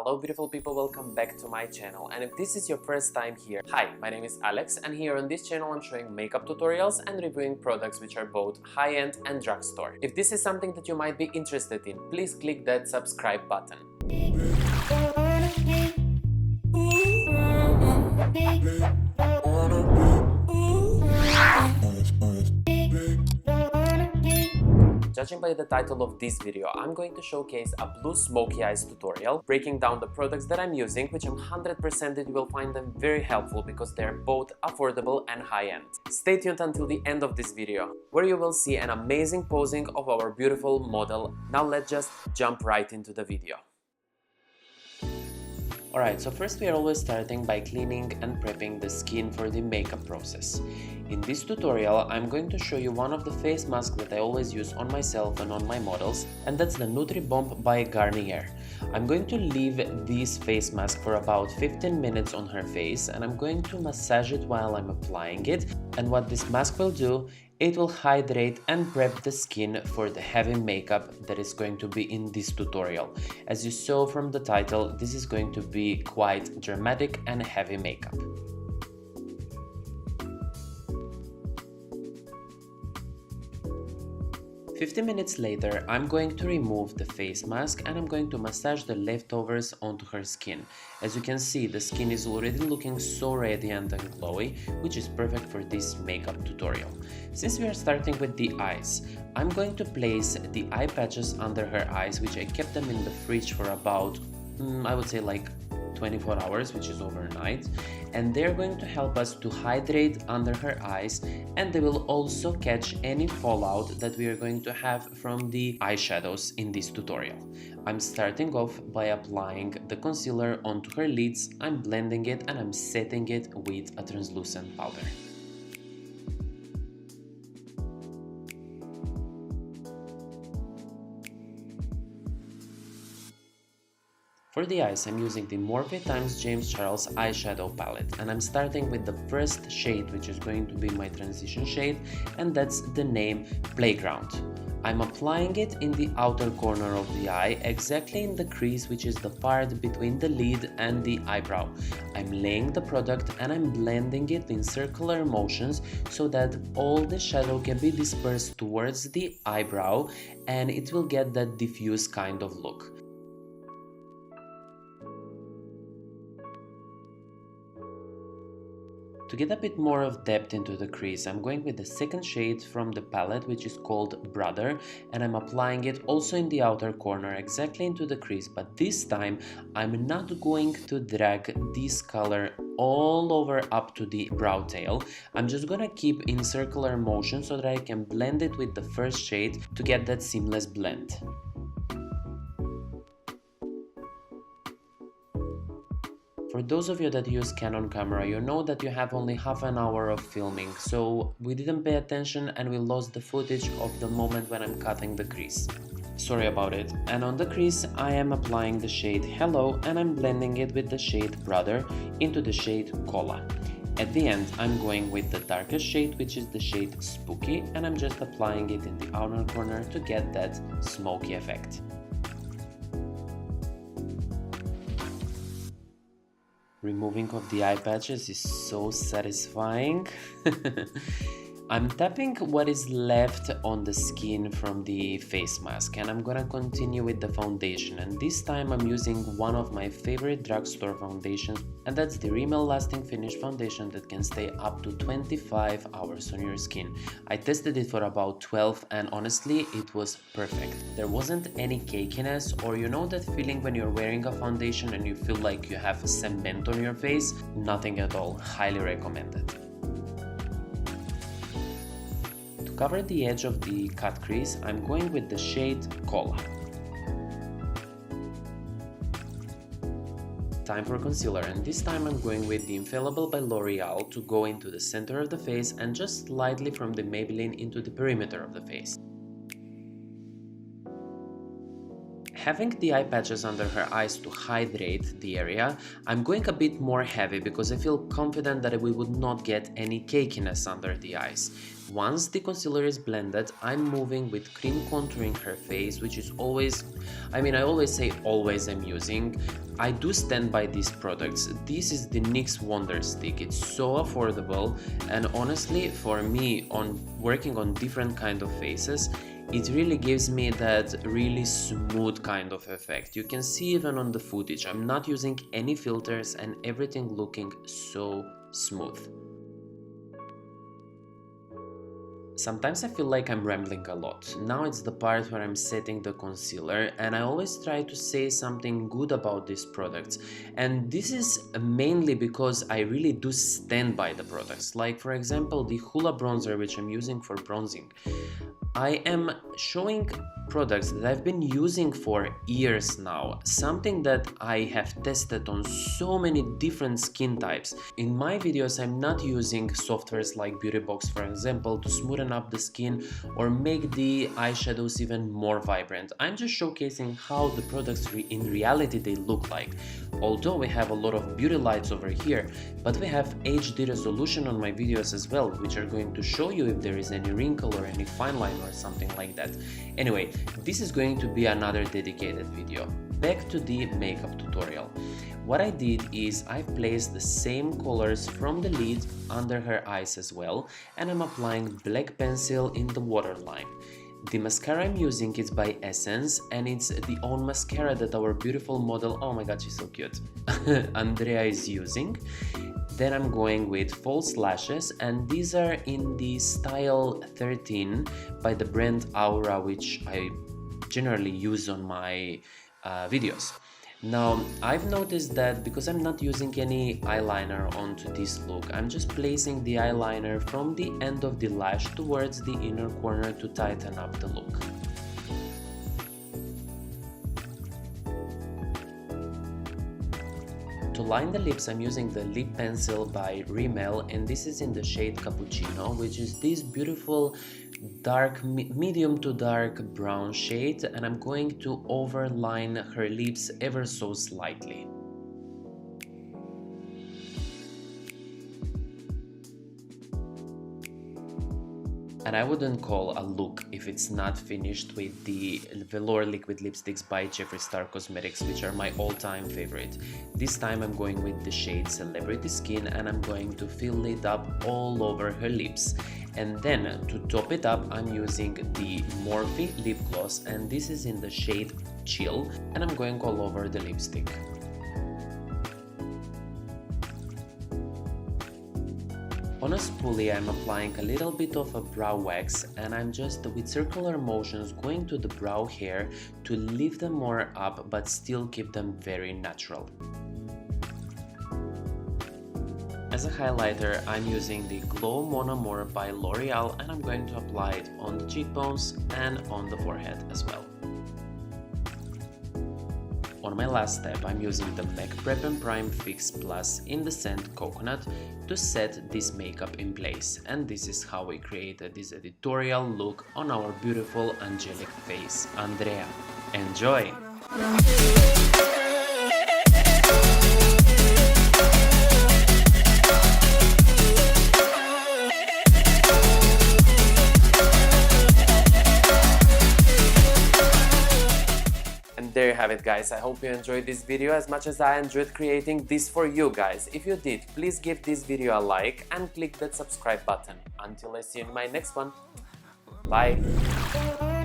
Hello beautiful people, welcome back to my channel, and if this is your first time here, hi, my name is Alex and here on this channel I'm showing makeup tutorials and reviewing products which are both high-end and drugstore. If this is something that you might be interested in, please click that subscribe button. Judging by the title of this video, I'm going to showcase a blue smoky eyes tutorial, breaking down the products that I'm using, which I'm 100% that you will find them very helpful because they're both affordable and high-end. Stay tuned until the end of this video, where you will see an amazing posing of our beautiful model. Now let's just jump right into the video. Alright, so first we are always starting by cleaning and prepping the skin for the makeup process. In this tutorial, I'm going to show you one of the face masks that I always use on myself and on my models, and that's the Nutri Bomb by Garnier. I'm going to leave this face mask for about 15 minutes on her face, and I'm going to massage it while I'm applying it. And what this mask will do, it will hydrate and prep the skin for the heavy makeup that is going to be in this tutorial. As you saw from the title, this is going to be quite dramatic and heavy makeup. 15 minutes later, I'm going to remove the face mask and I'm going to massage the leftovers onto her skin. As you can see, the skin is already looking so radiant and glowy, which is perfect for this makeup tutorial. Since we are starting with the eyes, I'm going to place the eye patches under her eyes, which I kept them in the fridge for about, I would say like 24 hours, which is overnight, and they're going to help us to hydrate under her eyes, and they will also catch any fallout that we are going to have from the eyeshadows in this tutorial. I'm starting off by applying the concealer onto her lids. I'm blending it and I'm setting it with a translucent powder. For the eyes, I'm using the Morphe x James Charles eyeshadow palette, and I'm starting with the first shade, which is going to be my transition shade, and that's the name Playground. I'm applying it in the outer corner of the eye, exactly in the crease, which is the part between the lid and the eyebrow. I'm laying the product and I'm blending it in circular motions so that all the shadow can be dispersed towards the eyebrow and it will get that diffuse kind of look. To get a bit more of depth into the crease, I'm going with the second shade from the palette, which is called Brother, and I'm applying it also in the outer corner, exactly into the crease, but this time I'm not going to drag this color all over up to the brow tail. I'm just gonna keep in circular motion so that I can blend it with the first shade to get that seamless blend. For those of you that use Canon camera, you know that you have only half an hour of filming, so we didn't pay attention and we lost the footage of the moment when I'm cutting the crease. Sorry about it. And on the crease, I am applying the shade Hello and I'm blending it with the shade Brother into the shade Cola. At the end, I'm going with the darkest shade, which is the shade Spooky, and I'm just applying it in the outer corner to get that smoky effect. Removing of the eye patches is so satisfying. I'm tapping what is left on the skin from the face mask, and I'm gonna continue with the foundation, and this time I'm using one of my favorite drugstore foundations, and that's the Rimmel Lasting Finish foundation that can stay up to 25 hours on your skin. I tested it for about 12 and honestly it was perfect. There wasn't any cakiness, or you know that feeling when you're wearing a foundation and you feel like you have cement on your face? Nothing at all. Highly recommended. To cover the edge of the cut crease, I'm going with the shade Cola. Time for concealer, and this time I'm going with the Infallible by Loreal to go into the center of the face and just slightly from the Maybelline into the perimeter of the face. Having the eye patches under her eyes to hydrate the area, I'm going a bit more heavy because I feel confident that we would not get any cakiness under the eyes. Once the concealer is blended, I'm moving with cream contouring her face, which is always, I always say always I'm using. I do stand by these products. This is the NYX Wonder Stick. It's so affordable, and honestly, for me, on working on different kind of faces, it really gives me that really smooth kind of effect. You can see even on the footage, I'm not using any filters and everything looking so smooth. Sometimes I feel like I'm rambling a lot. Now it's the part where I'm setting the concealer, and I always try to say something good about these products. And this is mainly because I really do stand by the products. Like for example, the Hoola bronzer, which I'm using for bronzing. I am showing products that I've been using for years now, something that I have tested on so many different skin types. In my videos, I'm not using softwares like Beauty Box, for example, to smoothen up the skin or make the eyeshadows even more vibrant. I'm just showcasing how the products in reality they look like. Although we have a lot of beauty lights over here, but we have HD resolution on my videos as well, which are going to show you if there is any wrinkle or any fine line or something like that. Anyway, this is going to be another dedicated video. Back to the makeup tutorial. What I did is I placed the same colors from the lid under her eyes as well, and I'm applying black pencil in the waterline. The mascara I'm using is by Essence, and it's the own mascara that our beautiful model, oh my god, she's so cute, Andrea is using. Then I'm going with false lashes, and these are in the style 13 by the brand Aura, which I generally use on my videos. Now, I've noticed that because I'm not using any eyeliner onto this look, I'm just placing the eyeliner from the end of the lash towards the inner corner to tighten up the look. To line the lips, I'm using the lip pencil by Rimmel, and this is in the shade Cappuccino, which is this beautiful dark, medium to dark brown shade, and I'm going to overline her lips ever so slightly. And I wouldn't call a look if it's not finished with the velour liquid lipsticks by Jeffree Star Cosmetics, which are my all-time favorite. This time I'm going with the shade Celebrity Skin, and I'm going to fill it up all over her lips. And then to top it up, I'm using the Morphe lip gloss, and this is in the shade Chill, and I'm going all over the lipstick. On a spoolie, I'm applying a little bit of a brow wax, and I'm just with circular motions going to the brow hair to lift them more up but still keep them very natural. As a highlighter, I'm using the Glow Mon Amour by Loreal, and I'm going to apply it on the cheekbones and on the forehead as well. On my last step, I'm using the MAC Prep and Prime Fix Plus in the scent Coconut to set this makeup in place. And this is how we created this editorial look on our beautiful angelic face, Andrea. Enjoy! There you have it, guys. I hope you enjoyed this video as much as I enjoyed creating this for you guys. If you did, please give this video a like and click that subscribe button. Until I see you in my next one. Bye!